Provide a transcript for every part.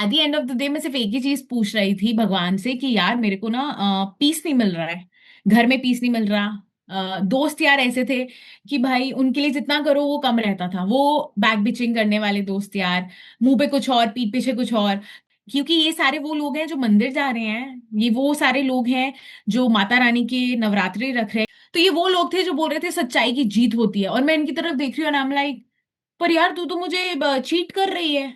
At the end of the day मैं सिर्फ एक ही चीज पूछ रही थी भगवान से कि यार मेरे को ना पीस नहीं मिल रहा है, घर में पीस नहीं मिल रहा। दोस्त यार ऐसे थे कि भाई उनके लिए जितना करो वो कम रहता था, वो बैक बिचिंग करने वाले दोस्त यार, मुंह पे कुछ और पीठ पीछे कुछ और। क्योंकि ये सारे वो लोग हैं जो मंदिर जा रहे हैं, ये वो सारे लोग हैं जो माता रानी के नवरात्रि रख रहे हैं। तो ये वो लोग थे जो बोल रहे थे सच्चाई की जीत होती है, और मैं इनकी तरफ देख रही हूँ, नाम लाइक, पर यार तू तो मुझे चीट कर रही है,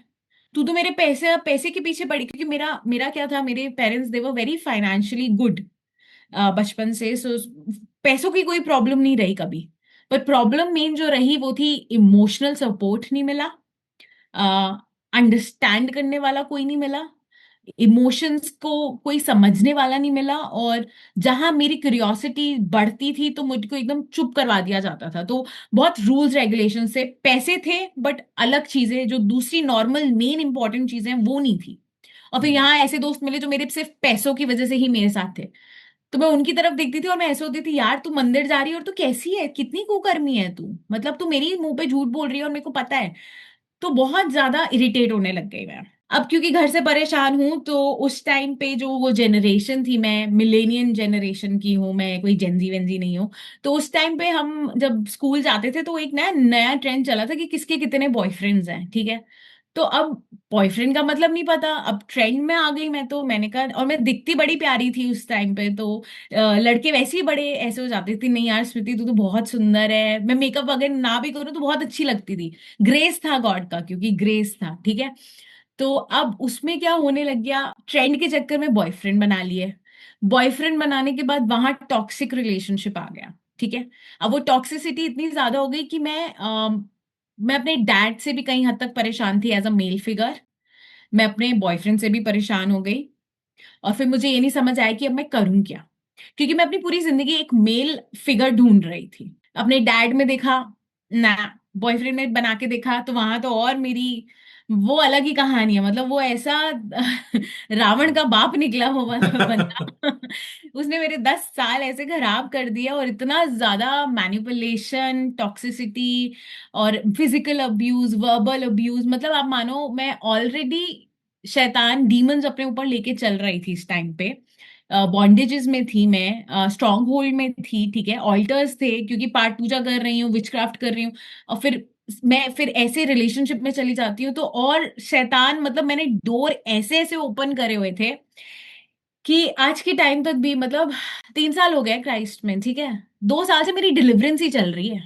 तू तो मेरे पैसे पैसे के पीछे पड़ी। क्योंकि मेरा मेरा क्या था, मेरे parents they were very financially good बचपन से, सो पैसों की कोई प्रॉब्लम नहीं रही कभी। पर प्रॉब्लम मेन जो रही वो थी, इमोशनल सपोर्ट नहीं मिला, अंडरस्टैंड करने वाला कोई नहीं मिला, इमोशंस को कोई समझने वाला नहीं मिला। और जहां मेरी क्यूरियोसिटी बढ़ती थी तो मुझको एकदम चुप करवा दिया जाता था। तो बहुत रूल्स रेगुलेशन से, पैसे थे बट अलग चीजें जो दूसरी नॉर्मल मेन इंपॉर्टेंट चीजें वो नहीं थी। और फिर यहाँ ऐसे दोस्त मिले जो मेरे सिर्फ पैसों की वजह से ही मेरे साथ थे। तो मैं उनकी तरफ देखती थी और मैं ऐसे होती थी, यार तू मंदिर जा रही है और तू कैसी है, कितनी कुकर्मी है तू, मतलब तू मेरी मुंह पे झूठ बोल रही है और मेरे को पता है। तो बहुत ज्यादा इरिटेट होने लग गई मैं। अब क्योंकि घर से परेशान हूं, तो उस टाइम पे जो वो जनरेशन थी, मैं मिलेनियन जनरेशन की हूँ, मैं कोई जेंजी वेंजी नहीं हूँ। तो उस टाइम पे हम जब स्कूल जाते थे तो एक नया नया ट्रेंड चला था कि किसके कितने बॉयफ्रेंड्स हैं, ठीक है। तो अब बॉयफ्रेंड का मतलब नहीं पता, अब ट्रेंड में आ गई मैं, तो मैंने कहा, और मैं दिखती बड़ी प्यारी थी उस टाइम पे, तो लड़के वैसे ही बड़े ऐसे हो जाते थे, नहीं यार स्मृति तू तो बहुत सुंदर है, मैं मेकअप अगर ना भी करूँ तो बहुत अच्छी लगती थी। ग्रेस था गॉड का, क्योंकि ग्रेस था, ठीक है। तो अब उसमें क्या होने लग गया, ट्रेंड के चक्कर में बॉयफ्रेंड बना लिए। बॉयफ्रेंड बनाने के बाद वहां टॉक्सिक रिलेशनशिप आ गया, ठीक है। अब वो टॉक्सिसिटी इतनी ज्यादा हो गई कि मैं अपने डैड से भी कहीं हद तक परेशान थी एज अ मेल फिगर, मैं अपने बॉयफ्रेंड से भी परेशान हो गई। और फिर मुझे ये नहीं समझ आया कि अब मैं करूं क्या, क्योंकि मैं अपनी पूरी जिंदगी एक मेल फिगर ढूंढ रही थी। अपने डैड में देखा ना, बॉयफ्रेंड में बना के देखा तो वहां तो और मेरी वो अलग ही कहानी है, मतलब वो ऐसा रावण का बाप निकला वो वाला बंदा। उसने मेरे 10 साल ऐसे खराब कर दिया, और इतना ज्यादा मैनिपुलेशन, टॉक्सिसिटी और फिजिकल अब्यूज, वर्बल अब्यूज, मतलब आप मानो मैं ऑलरेडी शैतान डीमंस अपने ऊपर लेके चल रही थी इस टाइम पे। बॉन्डेजेस में थी मैं, स्ट्रॉन्ग होल्ड में थी, ठीक है, ऑल्टर्स थे क्योंकि पाठ पूजा कर रही हूँ, विचक्राफ्ट कर रही हूँ। और फिर ऐसे रिलेशनशिप में चली जाती हूँ तो और शैतान, मतलब मैंने डोर ऐसे ऐसे ओपन करे हुए थे कि आज के टाइम तक भी, मतलब 3 साल हो गए क्राइस्ट में, ठीक है, 2 साल से मेरी डिलीवरेंस ही चल रही है।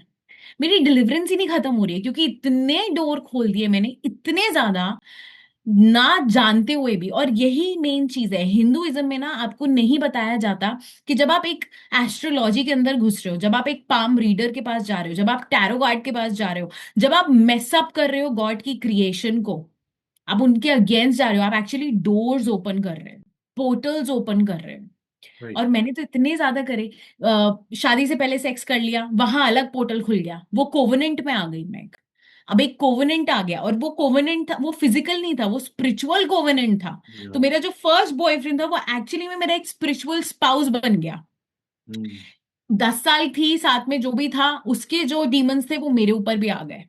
मेरी डिलीवरेंस ही नहीं खत्म हो रही है, क्योंकि इतने डोर खोल दिए मैंने, इतने ज्यादा, ना जानते हुए भी। और यही मेन चीज है हिंदुइज्म में ना, आपको नहीं बताया जाता कि जब आप एक एस्ट्रोलॉजी के अंदर घुस रहे हो, जब आप एक पाम रीडर के पास जा रहे हो, जब आप टैरो कार्ड के पास जा रहे हो, जब आप मेसअप कर रहे हो गॉड की क्रिएशन को, आप उनके अगेंस्ट जा रहे हो, आप एक्चुअली डोर्स ओपन कर रहे हो, पोर्टल्स ओपन कर रहे हो। राइट। और मैंने तो इतने ज्यादा करे, शादी से पहले सेक्स कर लिया, वहां अलग पोर्टल खुल गया, वो कोवेनेंट में आ गई मैं। अब एक कोवेनेंट आ गया, और वो कोवेनेंट था, वो फिजिकल नहीं था, वो स्पिरिचुअल कोवेनेंट था। तो या। मेरा जो फर्स्ट बॉयफ्रेंड था वो एक्चुअली में मेरा एक स्पिरिचुअल स्पाउस बन गया। हम्म। 10 साल थी साथ में, जो भी था उसके जो डीमंस थे वो मेरे ऊपर भी आ गए।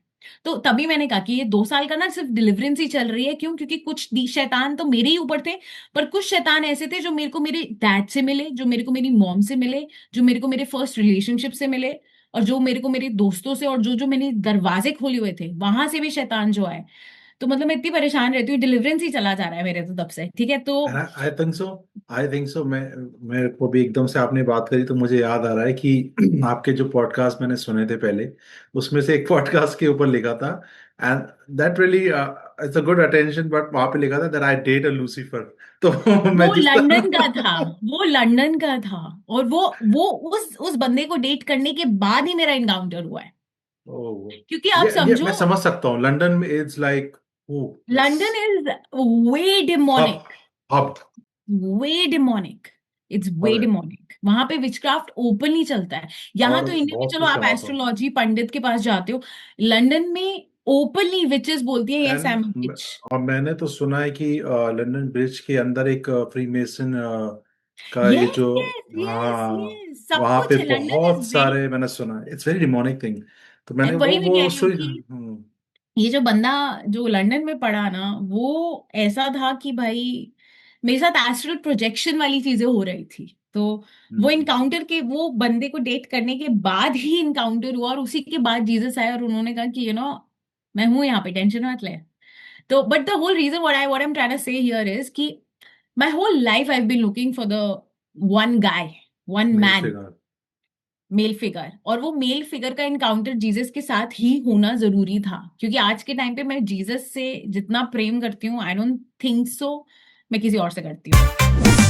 तो तभी मैंने कहा कि ये 2 साल का ना सिर्फ डिलीवरेंस ही चल रही है, क्यों, क्योंकि कुछ शैतान तो मेरे ही ऊपर थे, पर कुछ शैतान ऐसे थे जो मेरे को मेरे डैड से मिले, जो मेरे को मेरी मॉम से मिले, जो मेरे को मेरे फर्स्ट रिलेशनशिप से मिले, और जो मेरे को मेरे दोस्तों से, और जो जो मैंने दरवाजे खोले हुए थे वहां से भी शैतान जो आए। तो मतलब मैं इतनी परेशान रहती हूँ, डिलीवरेंस ही चला जा रहा है मेरे तो तब से, ठीक है। तो I think so. I think so. मैं मेरे को भी एकदम से आपने बात करी तो मुझे याद आ रहा है कि आपके जो पॉडकास्ट मैंने सुने थे पहले, उसमें से एक पॉडकास्ट के ऊपर लिखा था, and that really it's a good attention, but वहां पे लिखा था that I date a Lucifer. तो मैं वो जिस लंदन का तरह था, वो लंदन का था। और वो उस बंदे को डेट करने के बाद ही मेरा इनकाउंटर हुआ है। ओह। क्योंकि आप ये समझो, मैं समझ सकता हूँ, लंदन में it's like, oh yes, London is way hub, demonic, hub. Way demonic, it's way और डिमोनिक। वहां पे विचक्राफ्ट ओपनली चलता है। यहाँ और तो इंडिया में बहुत चलो कुछ आप करवाता हूँ। एस्ट्रोलॉजी पंडित के पास जाते हो, लंदन में ओपनली विचेस बोलती है yes I am and which. और मैंने तो सुना है कि लंदन ब्रिज के अंदर एक फ्रीमेसन का ये यस जो, यस यस हाँ, यस, सब वहां पे कुछ है, लंदन इज बहुत वेरी, सारे मैंने सुना है, इट्स वेरी डिमोनिक थिंग। तो मैंने वही वो मैं कह वो रही हूँ स्टोरी, कि ये जो बंदा जो लंदन में पढ़ा ना, वो ऐसा था कि भाई मेरे साथ एस्ट्रल प्रोजेक्शन वाली चीजें हो रही थी। तो वो हम्म। इनकाउंटर के, वो बंदे को डेट करने के बाद ही इनकाउंटर हुआ, और उसी के बाद जीसस आया और उन्होंने कहा कि मैं हूं यहाँ पे, टेंशन मत ले। तो but the whole reason what I am trying to say here is कि my whole life I have been looking for the one guy, one male man, figure. Male figure. और वो मेल फिगर का encounter Jesus के साथ ही होना जरूरी था, क्योंकि आज के टाइम पे मैं जीसस से जितना प्रेम करती हूँ, आई डोंट थिंक सो मैं किसी और से करती हूँ।